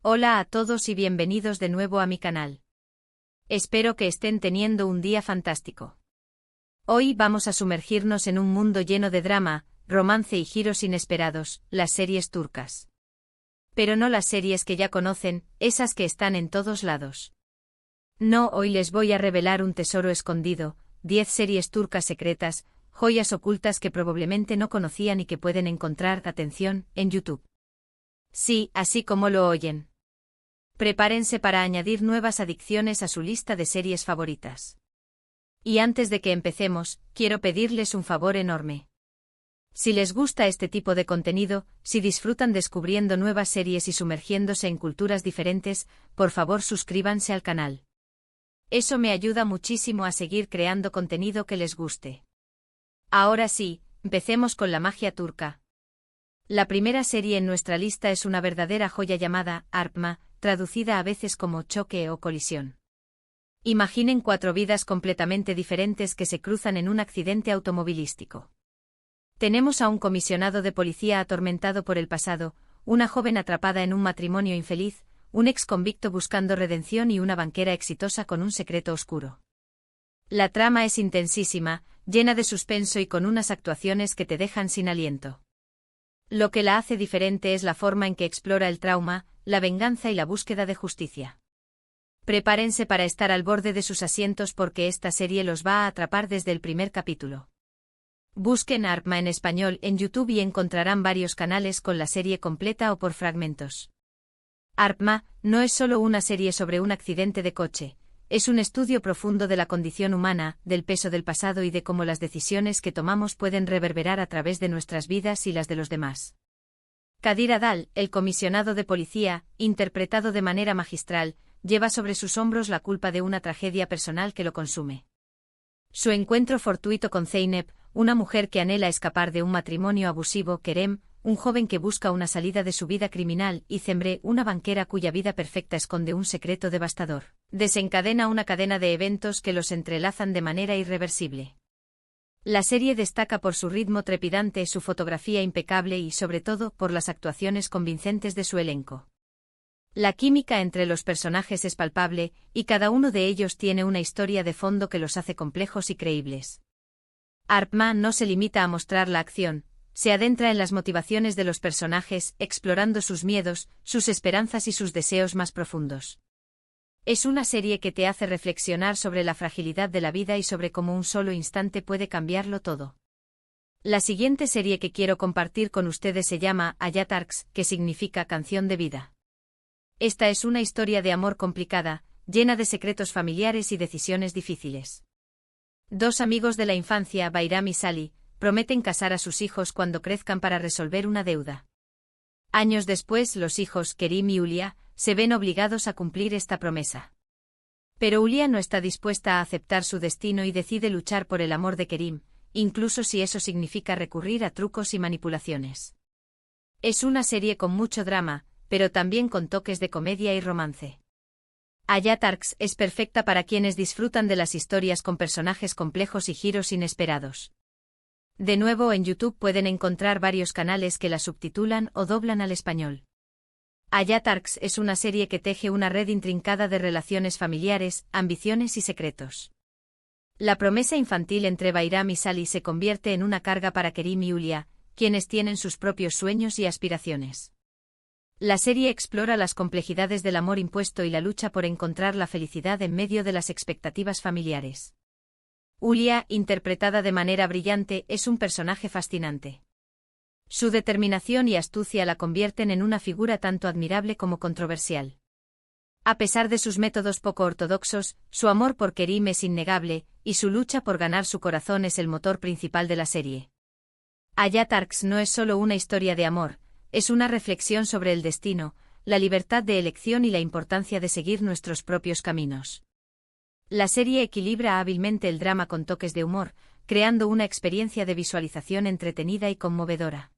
Hola a todos y bienvenidos de nuevo a mi canal. Espero que estén teniendo un día fantástico. Hoy vamos a sumergirnos en un mundo lleno de drama, romance y giros inesperados, las series turcas. Pero no las series que ya conocen, esas que están en todos lados. No, hoy les voy a revelar un tesoro escondido, 10 series turcas secretas, joyas ocultas que probablemente no conocían y que pueden encontrar, atención, en YouTube. Sí, así como lo oyen. Prepárense para añadir nuevas adicciones a su lista de series favoritas. Y antes de que empecemos, quiero pedirles un favor enorme. Si les gusta este tipo de contenido, si disfrutan descubriendo nuevas series y sumergiéndose en culturas diferentes, por favor suscríbanse al canal. Eso me ayuda muchísimo a seguir creando contenido que les guste. Ahora sí, empecemos con la magia turca. La primera serie en nuestra lista es una verdadera joya llamada Arpma, traducida a veces como choque o colisión. Imaginen 4 vidas completamente diferentes que se cruzan en un accidente automovilístico. Tenemos a un comisionado de policía atormentado por el pasado, una joven atrapada en un matrimonio infeliz, un ex convicto buscando redención y una banquera exitosa con un secreto oscuro. La trama es intensísima, llena de suspenso y con unas actuaciones que te dejan sin aliento. Lo que la hace diferente es la forma en que explora el trauma, la venganza y la búsqueda de justicia. Prepárense para estar al borde de sus asientos porque esta serie los va a atrapar desde el primer capítulo. Busquen Arpma en español en YouTube y encontrarán varios canales con la serie completa o por fragmentos. Arpma no es solo una serie sobre un accidente de coche, es un estudio profundo de la condición humana, del peso del pasado y de cómo las decisiones que tomamos pueden reverberar a través de nuestras vidas y las de los demás. Kadir Adal, el comisionado de policía, interpretado de manera magistral, lleva sobre sus hombros la culpa de una tragedia personal que lo consume. Su encuentro fortuito con Zeynep, una mujer que anhela escapar de un matrimonio abusivo, Kerem, un joven que busca una salida de su vida criminal, y Cemre, una banquera cuya vida perfecta esconde un secreto devastador, desencadena una cadena de eventos que los entrelazan de manera irreversible. La serie destaca por su ritmo trepidante, su fotografía impecable y, sobre todo, por las actuaciones convincentes de su elenco. La química entre los personajes es palpable, y cada uno de ellos tiene una historia de fondo que los hace complejos y creíbles. Arpma no se limita a mostrar la acción, se adentra en las motivaciones de los personajes, explorando sus miedos, sus esperanzas y sus deseos más profundos. Es una serie que te hace reflexionar sobre la fragilidad de la vida y sobre cómo un solo instante puede cambiarlo todo. La siguiente serie que quiero compartir con ustedes se llama Hayat Arks, que significa canción de vida. Esta es una historia de amor complicada, llena de secretos familiares y decisiones difíciles. 2 amigos de la infancia, Bayram y Sally, prometen casar a sus hijos cuando crezcan para resolver una deuda. Años después, los hijos, Kerim y Ulia, se ven obligados a cumplir esta promesa. Pero Ulia no está dispuesta a aceptar su destino y decide luchar por el amor de Kerim, incluso si eso significa recurrir a trucos y manipulaciones. Es una serie con mucho drama, pero también con toques de comedia y romance. Hayat Arks es perfecta para quienes disfrutan de las historias con personajes complejos y giros inesperados. De nuevo, en YouTube pueden encontrar varios canales que la subtitulan o doblan al español. Hayat Arks es una serie que teje una red intrincada de relaciones familiares, ambiciones y secretos. La promesa infantil entre Bayram y Sally se convierte en una carga para Kerim y Ulia, quienes tienen sus propios sueños y aspiraciones. La serie explora las complejidades del amor impuesto y la lucha por encontrar la felicidad en medio de las expectativas familiares. Ulia, interpretada de manera brillante, es un personaje fascinante. Su determinación y astucia la convierten en una figura tanto admirable como controversial. A pesar de sus métodos poco ortodoxos, su amor por Kerim es innegable, y su lucha por ganar su corazón es el motor principal de la serie. Hayat Arks no es solo una historia de amor, es una reflexión sobre el destino, la libertad de elección y la importancia de seguir nuestros propios caminos. La serie equilibra hábilmente el drama con toques de humor, creando una experiencia de visualización entretenida y conmovedora.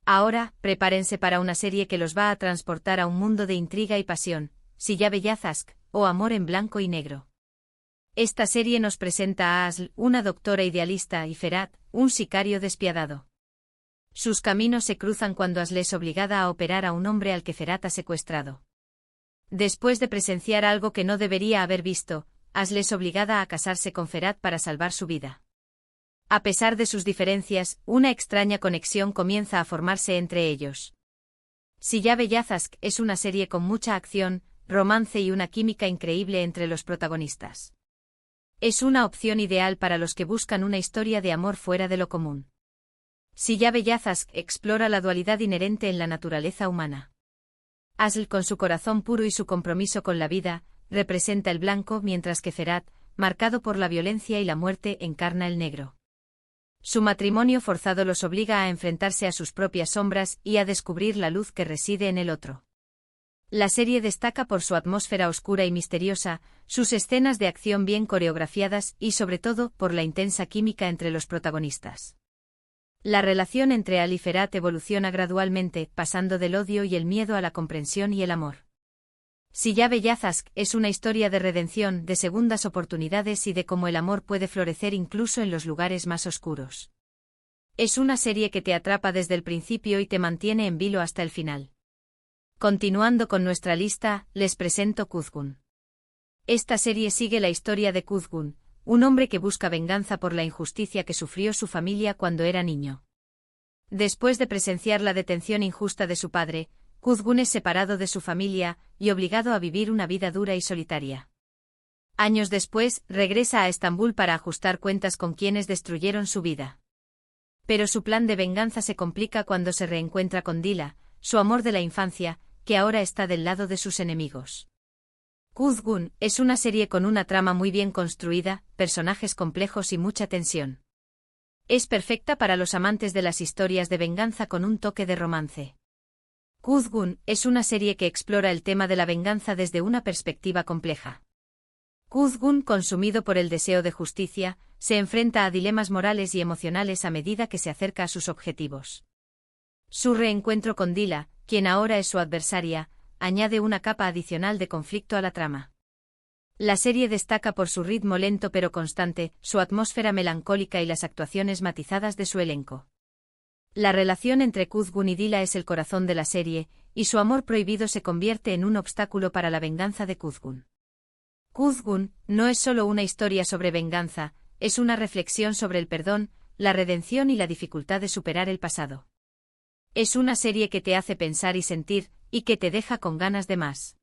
Ahora, prepárense para una serie que los va a transportar a un mundo de intriga y pasión, Silla Beyaz Aşk, o Amor en blanco y negro. Esta serie nos presenta a Asl, una doctora idealista, y Ferhat, un sicario despiadado. Sus caminos se cruzan cuando Asl es obligada a operar a un hombre al que Ferhat ha secuestrado. Después de presenciar algo que no debería haber visto, Asle es obligada a casarse con Ferhat para salvar su vida. A pesar de sus diferencias, una extraña conexión comienza a formarse entre ellos. Silla Beyazazk es una serie con mucha acción, romance y una química increíble entre los protagonistas. Es una opción ideal para los que buscan una historia de amor fuera de lo común. Silla Beyazazk explora la dualidad inherente en la naturaleza humana. Asl, con su corazón puro y su compromiso con la vida, representa el blanco, mientras que Ferhat, marcado por la violencia y la muerte, encarna el negro. Su matrimonio forzado los obliga a enfrentarse a sus propias sombras y a descubrir la luz que reside en el otro. La serie destaca por su atmósfera oscura y misteriosa, sus escenas de acción bien coreografiadas y sobre todo por la intensa química entre los protagonistas. La relación entre Al y Ferhat evoluciona gradualmente, pasando del odio y el miedo a la comprensión y el amor. Silla Beyazazk es una historia de redención, de segundas oportunidades y de cómo el amor puede florecer incluso en los lugares más oscuros. Es una serie que te atrapa desde el principio y te mantiene en vilo hasta el final. Continuando con nuestra lista, les presento Kuzgun. Esta serie sigue la historia de Kuzgun, un hombre que busca venganza por la injusticia que sufrió su familia cuando era niño. Después de presenciar la detención injusta de su padre, Kuzgun es separado de su familia y obligado a vivir una vida dura y solitaria. Años después, regresa a Estambul para ajustar cuentas con quienes destruyeron su vida. Pero su plan de venganza se complica cuando se reencuentra con Dila, su amor de la infancia, que ahora está del lado de sus enemigos. Kuzgun es una serie con una trama muy bien construida, personajes complejos y mucha tensión. Es perfecta para los amantes de las historias de venganza con un toque de romance. Kuzgun es una serie que explora el tema de la venganza desde una perspectiva compleja. Kuzgun, consumido por el deseo de justicia, se enfrenta a dilemas morales y emocionales a medida que se acerca a sus objetivos. Su reencuentro con Dila, quien ahora es su adversaria, añade una capa adicional de conflicto a la trama. La serie destaca por su ritmo lento pero constante, su atmósfera melancólica y las actuaciones matizadas de su elenco. La relación entre Kuzgun y Dila es el corazón de la serie, y su amor prohibido se convierte en un obstáculo para la venganza de Kuzgun. Kuzgun no es solo una historia sobre venganza, es una reflexión sobre el perdón, la redención y la dificultad de superar el pasado. Es una serie que te hace pensar y sentir, y que te deja con ganas de más.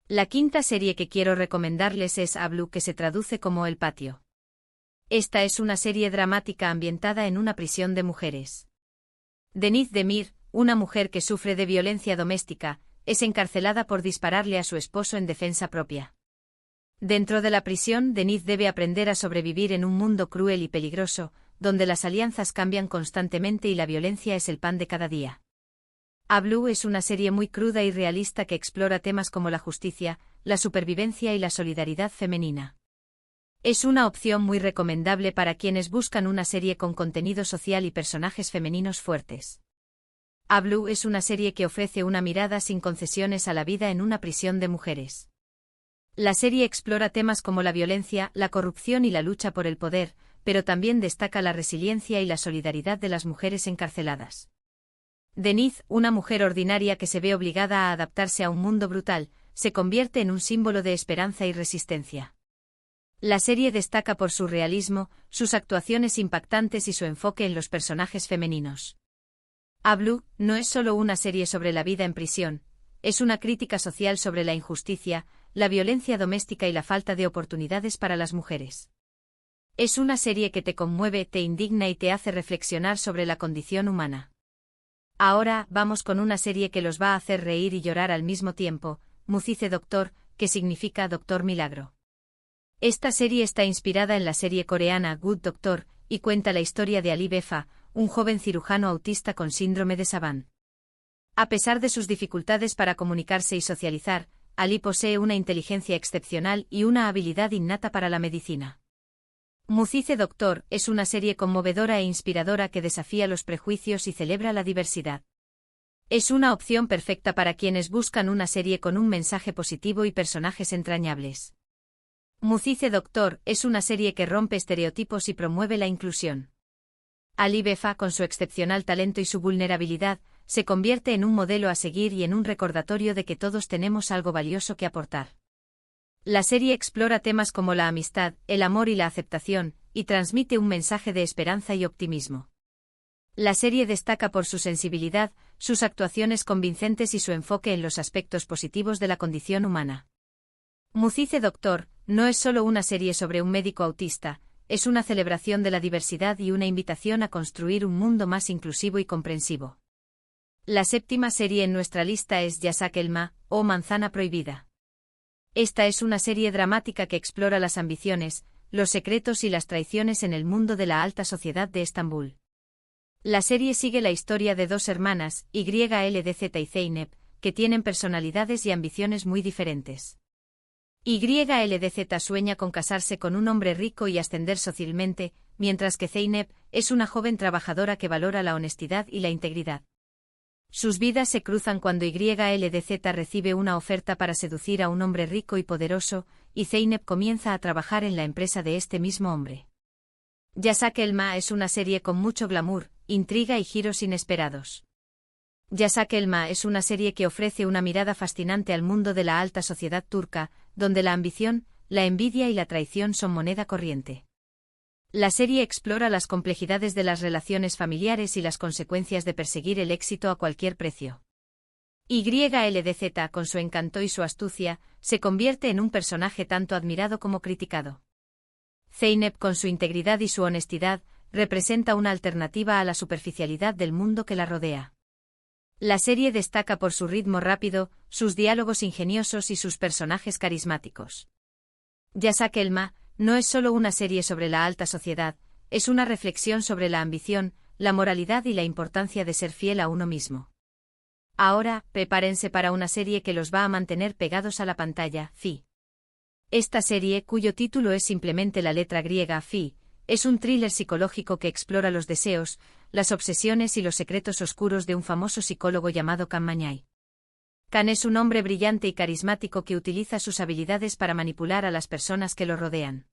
La quinta serie que quiero recomendarles es Ablu, que se traduce como El Patio. Esta es una serie dramática ambientada en una prisión de mujeres. Deniz Demir, una mujer que sufre de violencia doméstica, es encarcelada por dispararle a su esposo en defensa propia. Dentro de la prisión, Deniz debe aprender a sobrevivir en un mundo cruel y peligroso, donde las alianzas cambian constantemente y la violencia es el pan de cada día. Ablu es una serie muy cruda y realista que explora temas como la justicia, la supervivencia y la solidaridad femenina. Es una opción muy recomendable para quienes buscan una serie con contenido social y personajes femeninos fuertes. Ablu es una serie que ofrece una mirada sin concesiones a la vida en una prisión de mujeres. La serie explora temas como la violencia, la corrupción y la lucha por el poder, pero también destaca la resiliencia y la solidaridad de las mujeres encarceladas. Deniz, una mujer ordinaria que se ve obligada a adaptarse a un mundo brutal, se convierte en un símbolo de esperanza y resistencia. La serie destaca por su realismo, sus actuaciones impactantes y su enfoque en los personajes femeninos. Ablu no es solo una serie sobre la vida en prisión, es una crítica social sobre la injusticia, la violencia doméstica y la falta de oportunidades para las mujeres. Es una serie que te conmueve, te indigna y te hace reflexionar sobre la condición humana. Ahora vamos con una serie que los va a hacer reír y llorar al mismo tiempo, Muzize Doctor, que significa Doctor Milagro. Esta serie está inspirada en la serie coreana Good Doctor, y cuenta la historia de Ali Befa, un joven cirujano autista con síndrome de Savant. A pesar de sus dificultades para comunicarse y socializar, Ali posee una inteligencia excepcional y una habilidad innata para la medicina. Muzize Doctor es una serie conmovedora e inspiradora que desafía los prejuicios y celebra la diversidad. Es una opción perfecta para quienes buscan una serie con un mensaje positivo y personajes entrañables. Muzize Doctor es una serie que rompe estereotipos y promueve la inclusión. Ali Befa, con su excepcional talento y su vulnerabilidad, se convierte en un modelo a seguir y en un recordatorio de que todos tenemos algo valioso que aportar. La serie explora temas como la amistad, el amor y la aceptación, y transmite un mensaje de esperanza y optimismo. La serie destaca por su sensibilidad, sus actuaciones convincentes y su enfoque en los aspectos positivos de la condición humana. Muzice Doctor no es solo una serie sobre un médico autista, es una celebración de la diversidad y una invitación a construir un mundo más inclusivo y comprensivo. La séptima serie en nuestra lista es Yasak Elma, o Manzana Prohibida. Esta es una serie dramática que explora las ambiciones, los secretos y las traiciones en el mundo de la alta sociedad de Estambul. La serie sigue la historia de dos hermanas, YLDZ y Zeynep, que tienen personalidades y ambiciones muy diferentes. YLDZ sueña con casarse con un hombre rico y ascender socialmente, mientras que Zeynep es una joven trabajadora que valora la honestidad y la integridad. Sus vidas se cruzan cuando YLDZ recibe una oferta para seducir a un hombre rico y poderoso, y Zeynep comienza a trabajar en la empresa de este mismo hombre. Yasak Elma es una serie con mucho glamour, intriga y giros inesperados. Yasak Elma es una serie que ofrece una mirada fascinante al mundo de la alta sociedad turca, donde la ambición, la envidia y la traición son moneda corriente. La serie explora las complejidades de las relaciones familiares y las consecuencias de perseguir el éxito a cualquier precio. YLDZ, con su encanto y su astucia, se convierte en un personaje tanto admirado como criticado. Zeynep, con su integridad y su honestidad, representa una alternativa a la superficialidad del mundo que la rodea. La serie destaca por su ritmo rápido, sus diálogos ingeniosos y sus personajes carismáticos. Yasak Elma no es solo una serie sobre la alta sociedad, es una reflexión sobre la ambición, la moralidad y la importancia de ser fiel a uno mismo. Ahora, prepárense para una serie que los va a mantener pegados a la pantalla, Fi. Esta serie, cuyo título es simplemente la letra griega Fi, es un thriller psicológico que explora los deseos, las obsesiones y los secretos oscuros de un famoso psicólogo llamado Can Mañay. Can es un hombre brillante y carismático que utiliza sus habilidades para manipular a las personas que lo rodean.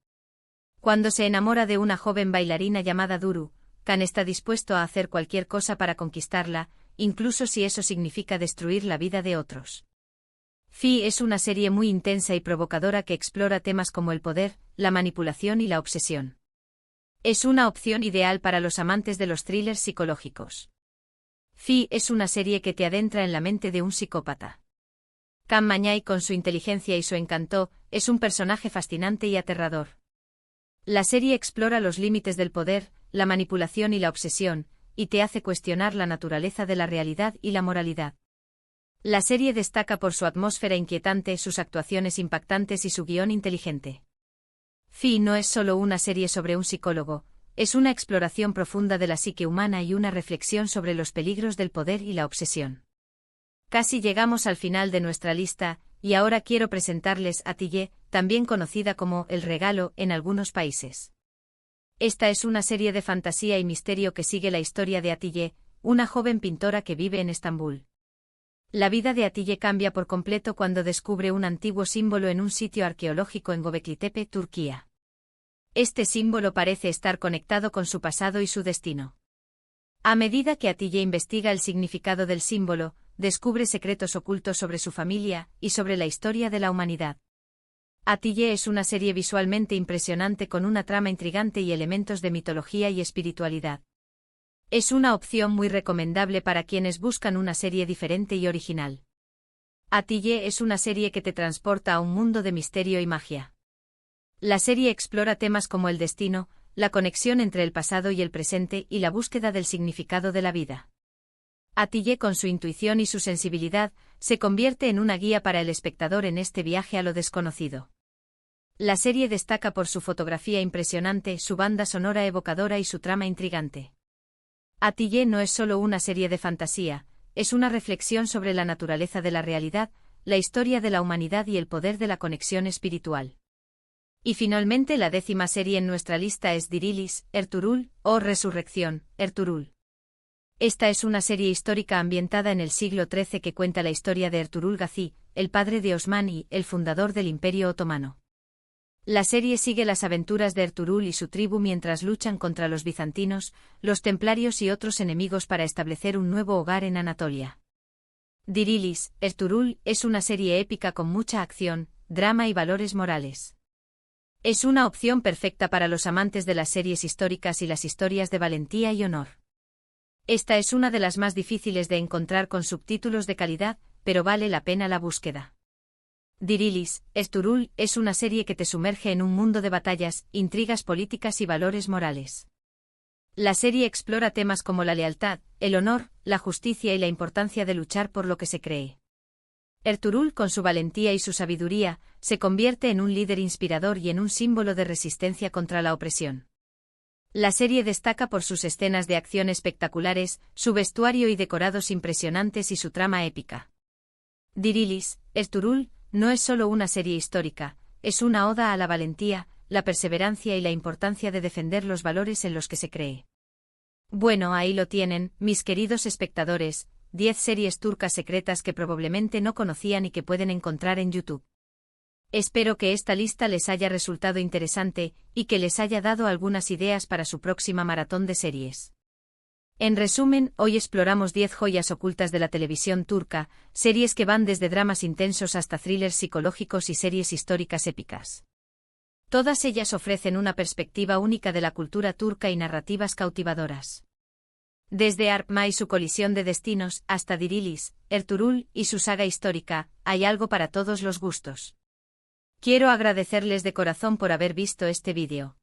Cuando se enamora de una joven bailarina llamada Duru, Can está dispuesto a hacer cualquier cosa para conquistarla, incluso si eso significa destruir la vida de otros. Fi es una serie muy intensa y provocadora que explora temas como el poder, la manipulación y la obsesión. Es una opción ideal para los amantes de los thrillers psicológicos. Fi es una serie que te adentra en la mente de un psicópata. Can Mañay, con su inteligencia y su encanto, es un personaje fascinante y aterrador. La serie explora los límites del poder, la manipulación y la obsesión, y te hace cuestionar la naturaleza de la realidad y la moralidad. La serie destaca por su atmósfera inquietante, sus actuaciones impactantes y su guión inteligente. Fi no es solo una serie sobre un psicólogo, es una exploración profunda de la psique humana y una reflexión sobre los peligros del poder y la obsesión. Casi llegamos al final de nuestra lista, y ahora quiero presentarles Atiyeh, también conocida como El Regalo en algunos países. Esta es una serie de fantasía y misterio que sigue la historia de Atiyeh, una joven pintora que vive en Estambul. La vida de Atiyeh cambia por completo cuando descubre un antiguo símbolo en un sitio arqueológico en Göbekli Tepe, Turquía. Este símbolo parece estar conectado con su pasado y su destino. A medida que Atiyeh investiga el significado del símbolo, descubre secretos ocultos sobre su familia y sobre la historia de la humanidad. Atiyeh es una serie visualmente impresionante con una trama intrigante y elementos de mitología y espiritualidad. Es una opción muy recomendable para quienes buscan una serie diferente y original. Atiyeh es una serie que te transporta a un mundo de misterio y magia. La serie explora temas como el destino, la conexión entre el pasado y el presente y la búsqueda del significado de la vida. Atiyeh, con su intuición y su sensibilidad, se convierte en una guía para el espectador en este viaje a lo desconocido. La serie destaca por su fotografía impresionante, su banda sonora evocadora y su trama intrigante. Atiyeh no es solo una serie de fantasía, es una reflexión sobre la naturaleza de la realidad, la historia de la humanidad y el poder de la conexión espiritual. Y finalmente la 10ª serie en nuestra lista es Dirilis, Ertuğrul, o Resurrección, Ertuğrul. Esta es una serie histórica ambientada en el siglo XIII que cuenta la historia de Ertuğrul Gazi, el padre de Osman y el fundador del Imperio Otomano. La serie sigue las aventuras de Ertuğrul y su tribu mientras luchan contra los bizantinos, los templarios y otros enemigos para establecer un nuevo hogar en Anatolia. Dirilis, Ertuğrul, es una serie épica con mucha acción, drama y valores morales. Es una opción perfecta para los amantes de las series históricas y las historias de valentía y honor. Esta es una de las más difíciles de encontrar con subtítulos de calidad, pero vale la pena la búsqueda. Dirilis, Ertuğrul, es una serie que te sumerge en un mundo de batallas, intrigas políticas y valores morales. La serie explora temas como la lealtad, el honor, la justicia y la importancia de luchar por lo que se cree. Ertuğrul, con su valentía y su sabiduría, se convierte en un líder inspirador y en un símbolo de resistencia contra la opresión. La serie destaca por sus escenas de acción espectaculares, su vestuario y decorados impresionantes y su trama épica. Dirilis, Ertuğrul, no es solo una serie histórica, es una oda a la valentía, la perseverancia y la importancia de defender los valores en los que se cree. Bueno, ahí lo tienen, mis queridos espectadores, 10 series turcas secretas que probablemente no conocían y que pueden encontrar en YouTube. Espero que esta lista les haya resultado interesante y que les haya dado algunas ideas para su próxima maratón de series. En resumen, hoy exploramos 10 joyas ocultas de la televisión turca, series que van desde dramas intensos hasta thrillers psicológicos y series históricas épicas. Todas ellas ofrecen una perspectiva única de la cultura turca y narrativas cautivadoras. Desde Arpma y su colisión de destinos, hasta Dirilis, Ertuğrul y su saga histórica, hay algo para todos los gustos. Quiero agradecerles de corazón por haber visto este vídeo.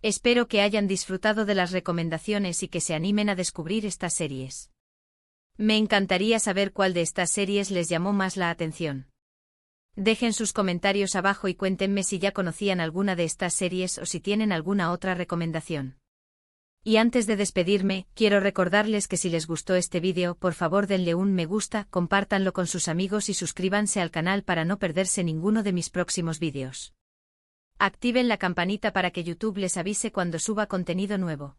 Espero que hayan disfrutado de las recomendaciones y que se animen a descubrir estas series. Me encantaría saber cuál de estas series les llamó más la atención. Dejen sus comentarios abajo y cuéntenme si ya conocían alguna de estas series o si tienen alguna otra recomendación. Y antes de despedirme, quiero recordarles que si les gustó este vídeo, por favor denle un me gusta, compártanlo con sus amigos y suscríbanse al canal para no perderse ninguno de mis próximos vídeos. Activen la campanita para que YouTube les avise cuando suba contenido nuevo.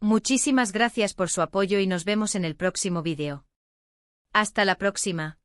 Muchísimas gracias por su apoyo y nos vemos en el próximo vídeo. Hasta la próxima.